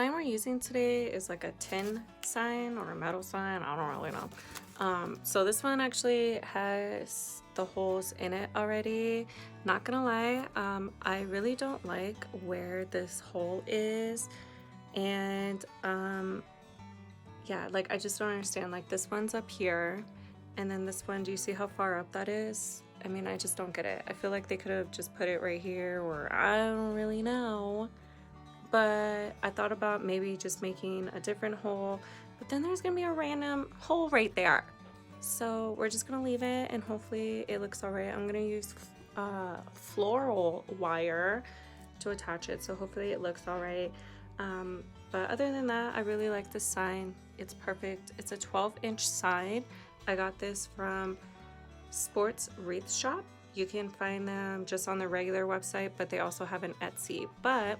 sign we're using today is like a tin sign or a metal sign. I don't really know. So this one actually has the holes in it already. Not gonna lie, I really don't like where this hole is, and yeah, like I just don't understand. Like this one's up here, and then this one, do you see how far up that is? I mean, I just don't get it. I feel like they could have just put it right here, or I don't really know. But I thought about maybe just making a different hole, but then there's gonna be a random hole right there. So we're just gonna leave it, and hopefully it looks all right. I'm gonna use floral wire to attach it, so hopefully it looks all right. But other than that, I really like this sign. It's perfect. It's a 12-inch sign. I got this from Sports Wreath shop. You can find them just on the regular website, but they also have an Etsy. But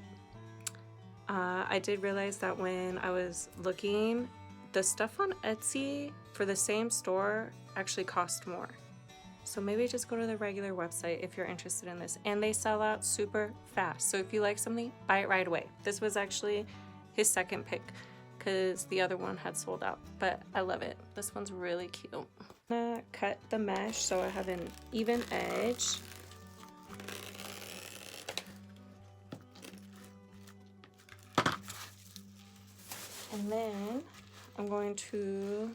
I did realize that when I was looking, the stuff on Etsy for the same store actually cost more. So maybe just go to the regular website if you're interested in this. And they sell out super fast. So if you like something, buy it right away. This was actually his second pick because the other one had sold out. But I love it. This one's really cute. I'm gonna cut the mesh so I have an even edge. And then I'm going to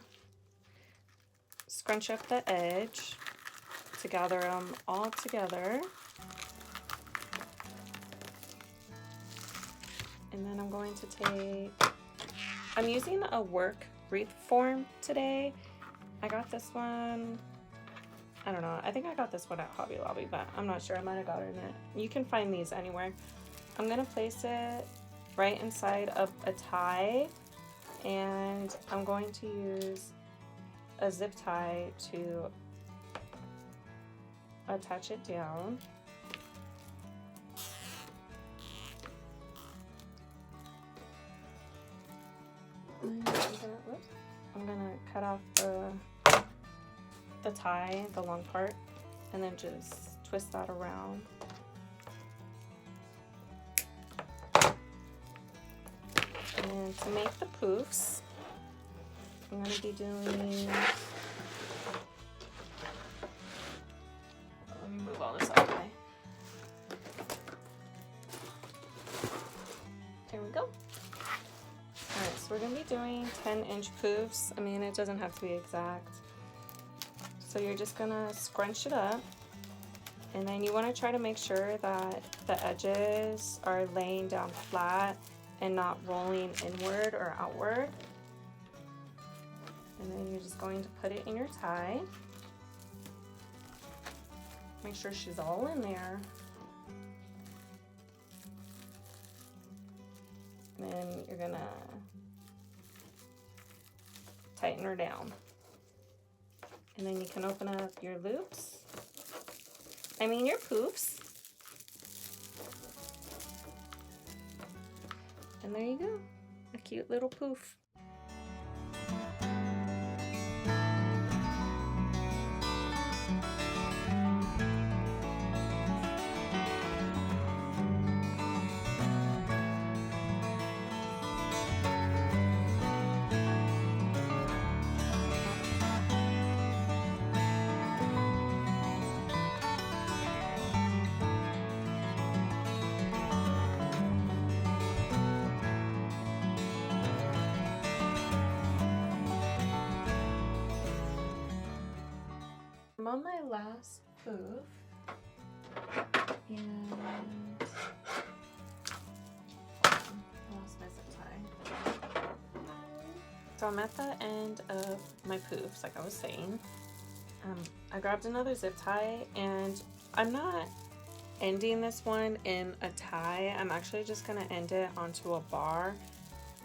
scrunch up the edge to gather them all together. And then I'm going to take, I'm using a work wreath form today. I got this one, I don't know, I think I got this one at Hobby Lobby, but I'm not sure, I might have got it in it. You can find these anywhere. I'm gonna place it right inside of a tie, and I'm going to use a zip tie to attach it down. I'm gonna cut off the tie, the long part, and then just twist that around. And to make the poofs, I'm going to be doing, let me move all this out of the way. There we go. Alright, so we're going to be doing 10-inch poofs. I mean, it doesn't have to be exact. So you're just going to scrunch it up, and then you want to try to make sure that the edges are laying down flat and not rolling inward or outward. And then you're just going to put it in your tie. Make sure she's all in there. And then you're gonna tighten her down. And then you can open up your loops. I mean your poofs. And there you go, a cute little poof. I'm on my last poof, and I lost my zip tie. So I'm at the end of my poofs, like I was saying. I grabbed another zip tie, and I'm not ending this one in a tie. I'm actually just gonna end it onto a bar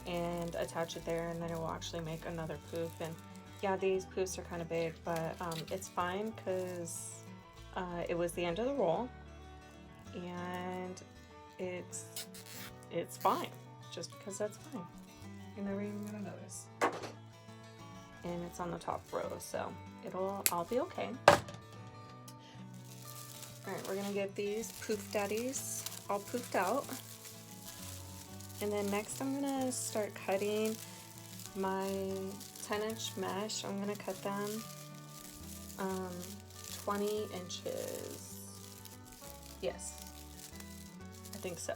and attach it there, and then it will actually make another poof. And yeah, these poofs are kind of big, but it's fine because it was the end of the roll, and it's fine just because that's fine. You're never even gonna notice. And it's on the top row, so I'll be okay. All right, we're gonna get these poof daddies all poofed out. And then next I'm gonna start cutting my 10-inch mesh. I'm gonna cut them 20 inches. Yes, I think so.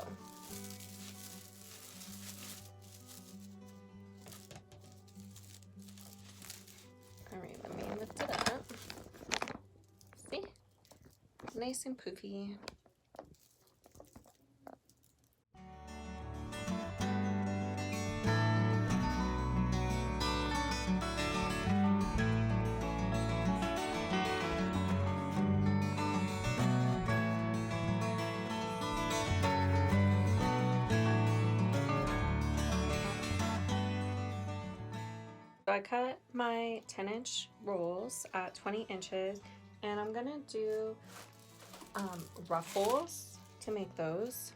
All right, let me lift it up. See? Nice and poofy. So I cut my 10-inch rolls at 20 inches, and I'm gonna do ruffles to make those.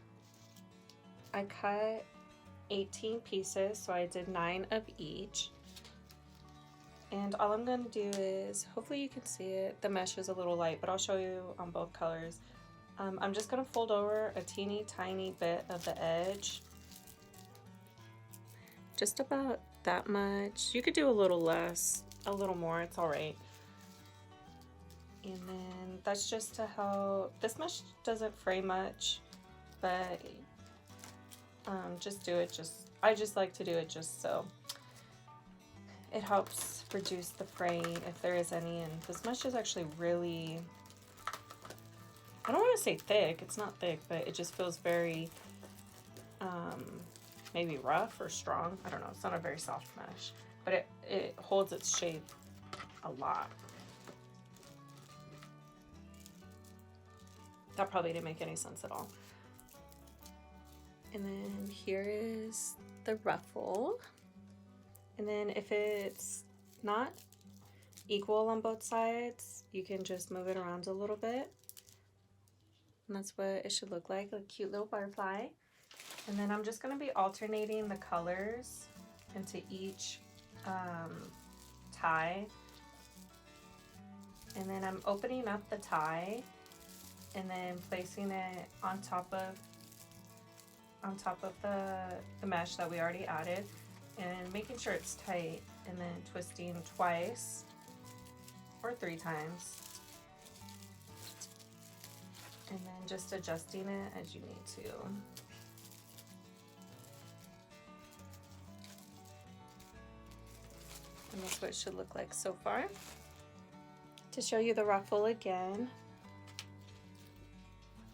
I cut 18 pieces, so I did 9 of each. And all I'm gonna do is, hopefully you can see it, the mesh is a little light, but I'll show you on both colors. I'm just gonna fold over a teeny tiny bit of the edge. Just about that much. You could do a little less, a little more, it's all right. And then that's just to help. This mesh doesn't fray much, but just do it. I just like to do it just so it helps reduce the fraying if there is any. And this mesh is actually really, I don't want to say thick. It's not thick, but it just feels very maybe rough or strong. I don't know. It's not a very soft mesh, but it holds its shape a lot. That probably didn't make any sense at all. And then here is the ruffle. And then if it's not equal on both sides, you can just move it around a little bit. And that's what it should look like, a cute little butterfly. And then I'm just gonna be alternating the colors into each tie. And then I'm opening up the tie and then placing it on top of the mesh that we already added, and making sure it's tight, and then twisting twice or 3 times, and then just adjusting it as you need to. And that's what it should look like so far. To show you the ruffle again,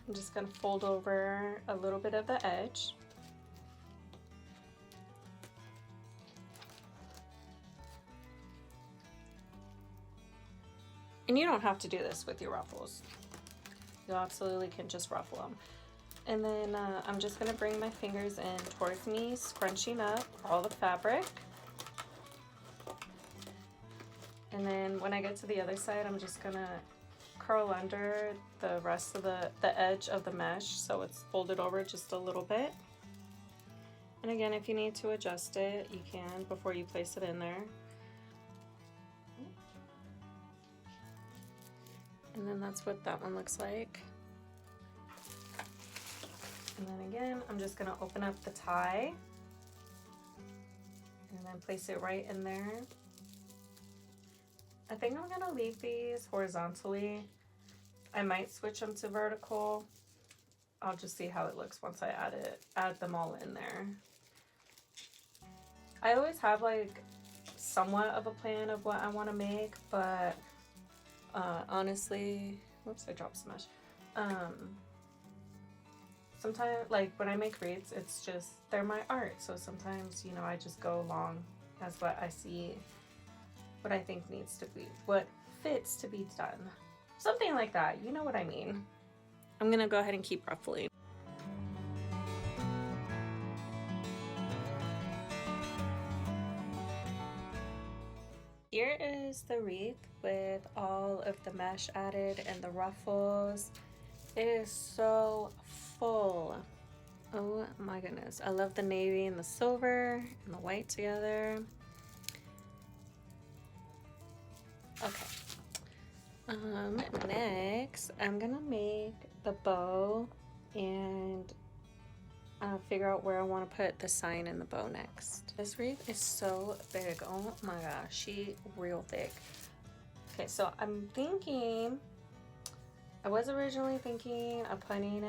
I'm just going to fold over a little bit of the edge. And you don't have to do this with your ruffles. You absolutely can just ruffle them. And then I'm just going to bring my fingers in towards me, scrunching up all the fabric. And then when I get to the other side, I'm just going to curl under the rest of the edge of the mesh so it's folded over just a little bit. And again, if you need to adjust it, you can before you place it in there. And then that's what that one looks like. And then again, I'm just gonna open up the tie and then place it right in there. I think I'm gonna leave these horizontally. I might switch them to vertical. I'll just see how it looks once I add them all in there. I always have like somewhat of a plan of what I want to make, but honestly, whoops, I dropped some mesh. Sometimes, like when I make wreaths, it's just, they're my art. So sometimes, you know, I just go along as what I see, what I think needs to be, what fits to be done. Something like that, you know what I mean. I'm gonna go ahead and keep ruffling. Here is the wreath with all of the mesh added and the ruffles. It is so full. Oh my goodness. I love the navy and the silver and the white together. Okay. Next I'm gonna make the bow, and figure out where I want to put the sign and the bow next. This wreath is so big. Oh my gosh, she real thick. Okay, so I'm thinking, I was originally thinking of putting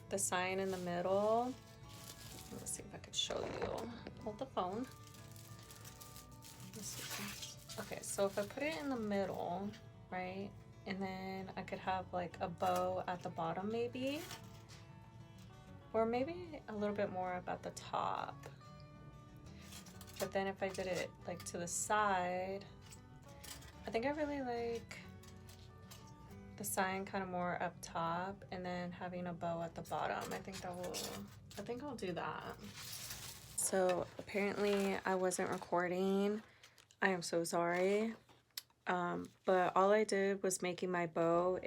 the sign in the middle. Let's see if I could show you. Hold the phone. Let's see. Okay, so if I put it in the middle, right, and then I could have like a bow at the bottom maybe, or maybe a little bit more up at the top. But then if I did it like to the side, I think I really like the sign kind of more up top and then having a bow at the bottom. I think I'll do that. So apparently I wasn't recording. I am so sorry. But all I did was making my bow.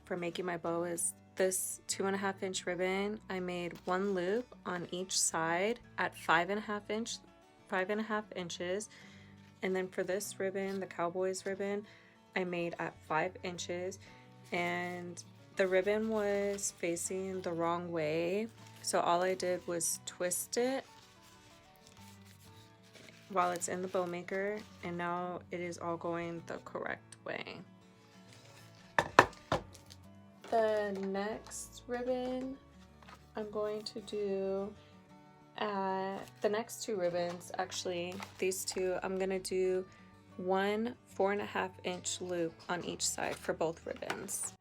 For making my bow is this 2.5 inch ribbon. I made one loop on each side at 5.5 inches. And then for this ribbon, the Cowboys ribbon, I made at 5 inches. And the ribbon was facing the wrong way. So all I did was twist it while it's in the bow maker, and now it is all going the correct way. The next ribbon I'm going to do, the next two ribbons, actually these two, I'm gonna do one 4.5 inch loop on each side for both ribbons.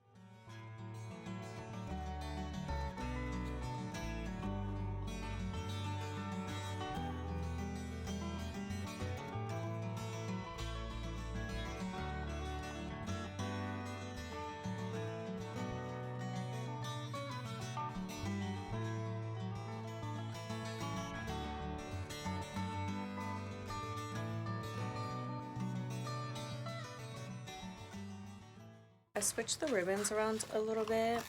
I switched the ribbons around a little bit.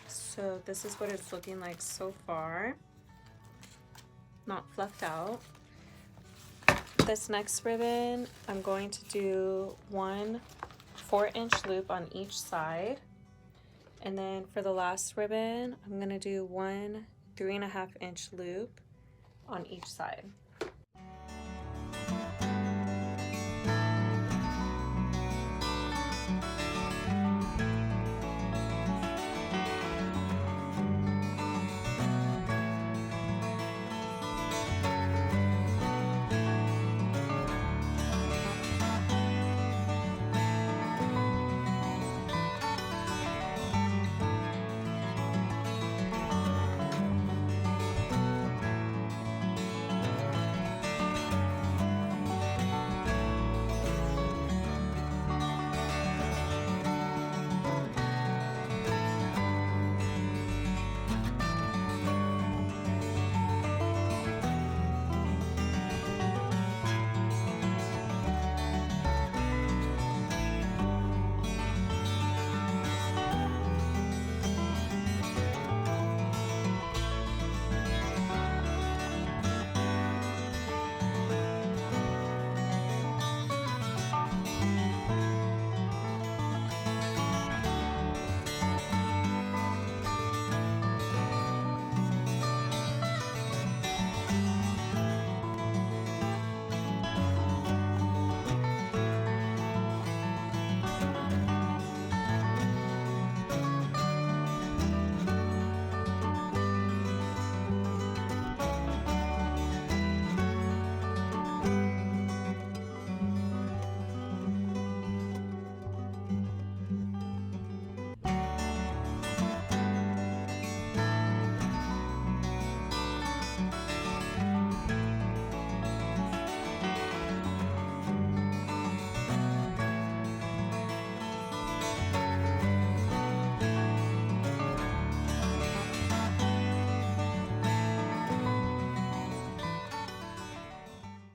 So this is what it's looking like so far. Not fluffed out. This next ribbon, I'm going to do one 4 inch loop on each side. And then for the last ribbon, I'm gonna do one 3.5 inch loop on each side.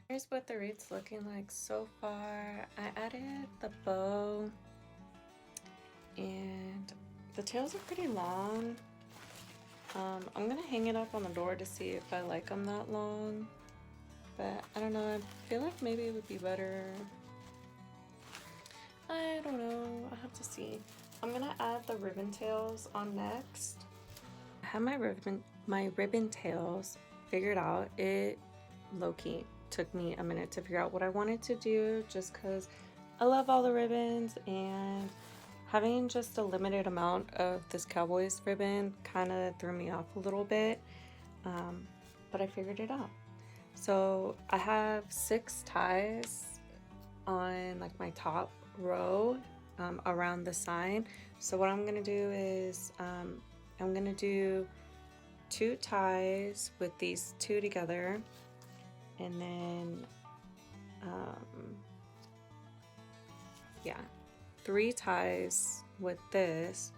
Here's what the wreath's looking like so far. I added the bow and the tails are pretty long. I'm gonna hang it up on the door to see if I like them that long, but I don't know, I feel like maybe it would be better. I don't know, I have to see. I'm gonna add the ribbon tails on next. I have my ribbon tails figured out. It low-key took me a minute to figure out what I wanted to do, just because I love all the ribbons, and having just a limited amount of this Cowboys ribbon kind of threw me off a little bit, but I figured it out. So I have 6 ties on like my top row around the sign. So what I'm gonna do is I'm gonna do 2 ties with these 2 together, and then yeah, 3 ties with this,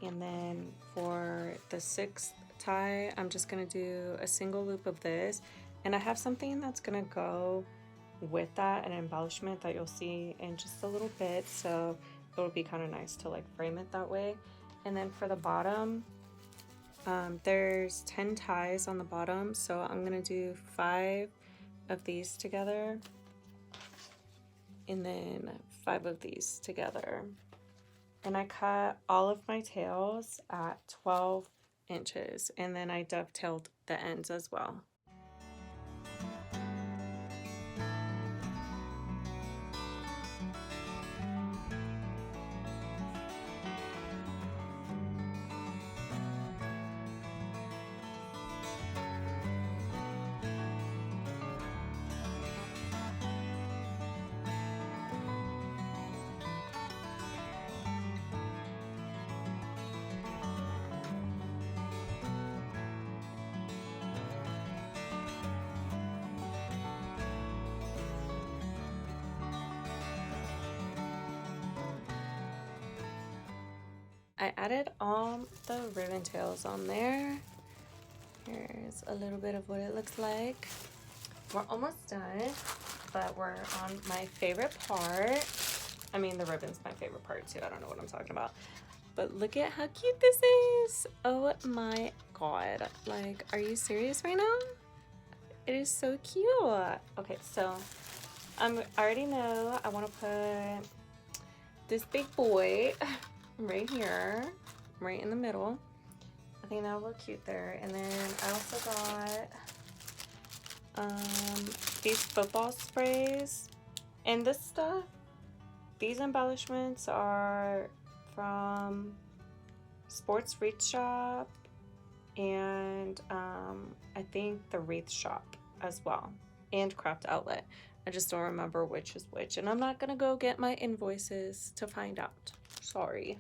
and then for the 6th tie I'm just gonna do a single loop of this, and I have something that's gonna go with that, an embellishment that you'll see in just a little bit, so it would be kind of nice to like frame it that way. And then for the bottom, there's 10 ties on the bottom, so I'm gonna do 5 of these together, and then 5 of these together. And I cut all of my tails at 12 inches, and then I dovetailed the ends as well. I added all the ribbon tails on there. Here's a little bit of what it looks like. We're almost done, but we're on my favorite part. I mean, the ribbon's my favorite part too. I don't know what I'm talking about. But look at how cute this is. Oh my god. Like, are you serious right now? It is so cute. Okay, so I already know I want to put this big boy right here, right in the middle. I think that'll look cute there. And then I also got these football sprays, and this stuff, these embellishments are from Sports Wreath shop, and I think the Wreath shop as well, and Craft Outlet. I just don't remember which is which, and I'm not gonna go get my invoices to find out. Sorry.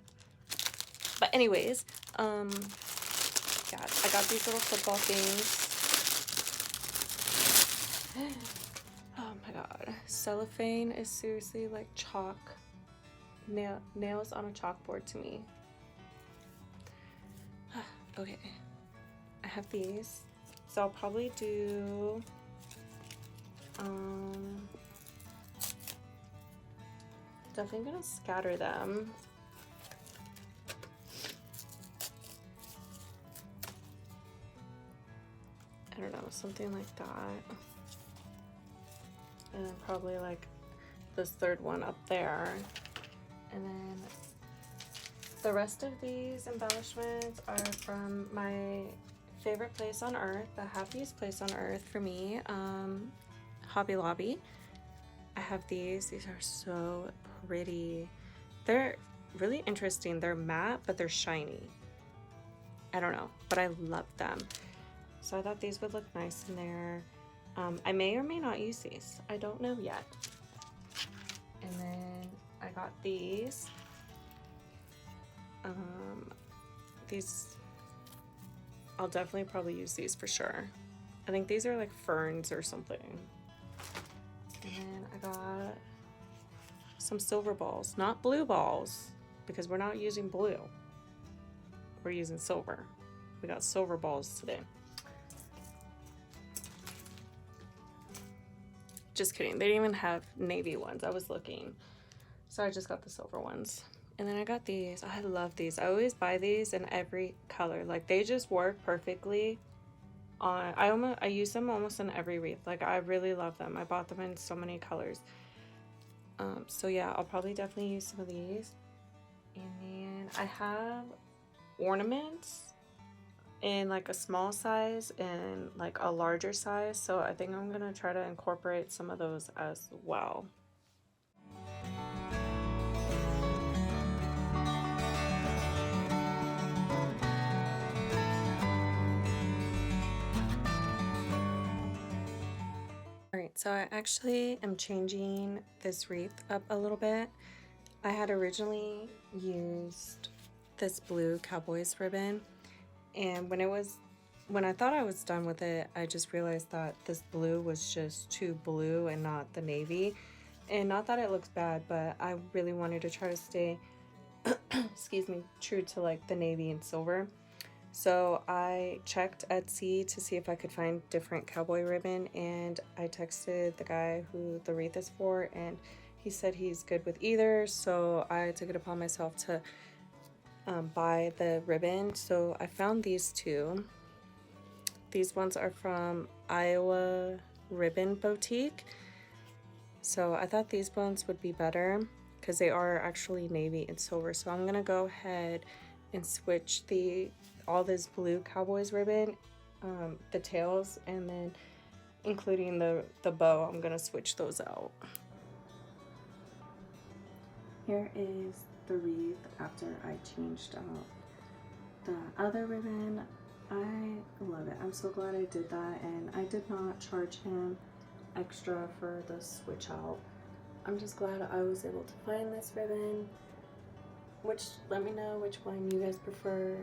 But anyways, yeah, I got these little football things. Oh my god, cellophane is seriously like chalk, nails on a chalkboard to me. Okay, I have these, so I'll probably do definitely gonna scatter them. I don't know, something like that. And then probably like this 3rd one up there. And then the rest of these embellishments are from my favorite place on earth, the happiest place on earth for me, Hobby Lobby. I have these are so pretty. They're really interesting. They're matte, but they're shiny. I don't know, but I love them. So I thought these would look nice in there. I may or may not use these. I don't know yet. And then I got these. These, I'll definitely probably use these for sure. I think these are like ferns or something. And then I got some silver balls, not blue balls, because we're not using blue. We're using silver. We got silver balls today. Just kidding, they didn't even have navy ones. I was looking, so I just got the silver ones. And then I got these. I love these. I always buy these in every color. Like, they just work perfectly on, I use them almost in every wreath. Like, I really love them. I bought them in so many colors. So yeah, I'll probably definitely use some of these. And then I have ornaments in like a small size and like a larger size, so I think I'm gonna try to incorporate some of those as well. Alright, so I actually am changing this wreath up a little bit. I had originally used this blue Cowboys ribbon, and when I thought I was done with it, I just realized that this blue was just too blue and not the navy. And not that it looks bad, but I really wanted to try to stay excuse me, true to like the navy and silver. So I checked Etsy to see if I could find different cowboy ribbon, and I texted the guy who the wreath is for, and he said he's good with either. So I took it upon myself to buy the ribbon. So I found these two. These ones are from Iowa Ribbon Bowtiqe. So I thought these ones would be better because they are actually navy and silver. So I'm gonna go ahead and switch all this blue Cowboys ribbon, the tails, and then including the bow, I'm gonna switch those out. Here is the wreath after I changed out the other ribbon. I love it. I'm so glad I did that, and I did not charge him extra for the switch out. I'm just glad I was able to find this ribbon. Let me know which one you guys prefer,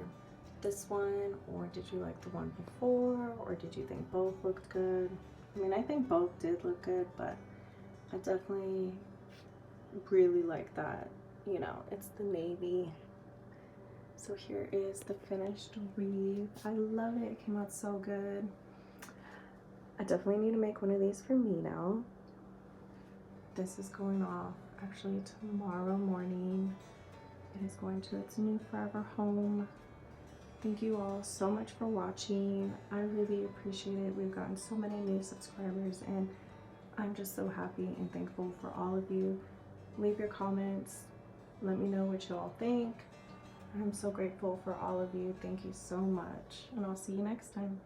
this one, or did you like the one before, or did you think both looked good? I mean, I think both did look good, but I definitely really like that, you know, it's the navy. So here is the finished wreath. I love it. It came out so good. I definitely need to make one of these for me now. This is going off actually tomorrow morning. It is going to its new forever home. Thank you all so much for watching. I really appreciate it. We've gotten so many new subscribers, and I'm just so happy and thankful for all of you. Leave your comments. Let me know what you all think. I'm so grateful for all of you. Thank you so much, and I'll see you next time.